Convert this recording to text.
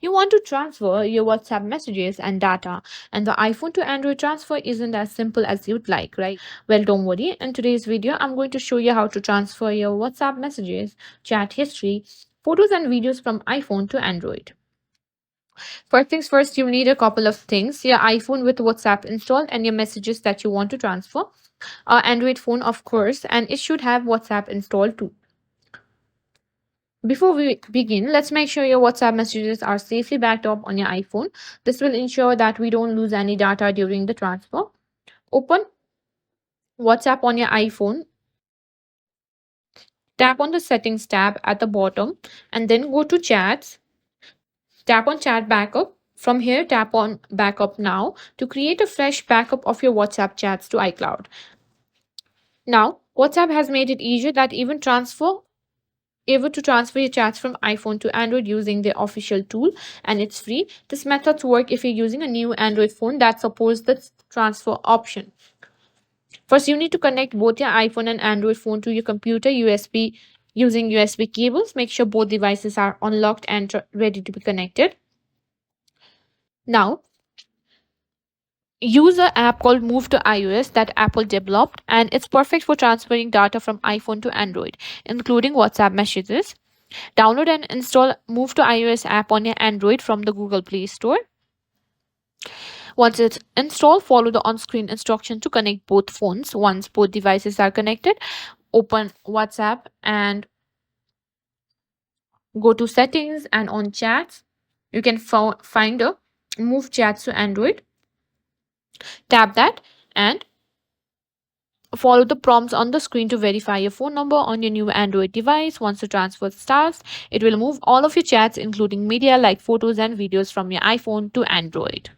You want to transfer your WhatsApp messages and data, and the iPhone to Android transfer isn't as simple as you'd like, right? Well, don't worry. In today's video, I'm going to show you how to transfer your WhatsApp messages, chat history, photos, and videos from iPhone to Android. First things first, you need a couple of things: your iPhone with WhatsApp installed and your messages that you want to transfer. Android phone, of course, and it should have WhatsApp installed too. Before we begin, let's make sure your WhatsApp messages are safely backed up on your iPhone. This will ensure that we don't lose any data during the transfer. Open WhatsApp on your iPhone, tap on the settings tab at the bottom, and then go to chats, tap on chat backup. From here, tap on backup now to create a fresh backup of your WhatsApp chats to iCloud. Now, WhatsApp has made it easier that able to transfer your chats from iPhone to Android using the official tool, and it's free. This methods work if you're using a new Android phone that supports the transfer option. First, you need to connect both your iPhone and Android phone to your computer USB using USB cables. Make sure both devices are unlocked and ready to be connected. Now, use an app called Move to iOS that Apple developed, and it's perfect for transferring data from iPhone to Android, including WhatsApp messages. Download and install Move to iOS app on your Android from the Google Play Store. Once it's installed, follow the on-screen instruction to connect both phones. Once both devices are connected, open WhatsApp and go to settings, and on chats, you can find a Move chats to Android. Tap that and follow the prompts on the screen to verify your phone number on your new Android device. Once the transfer starts, it will move all of your chats, including media like photos and videos, from your iPhone to Android.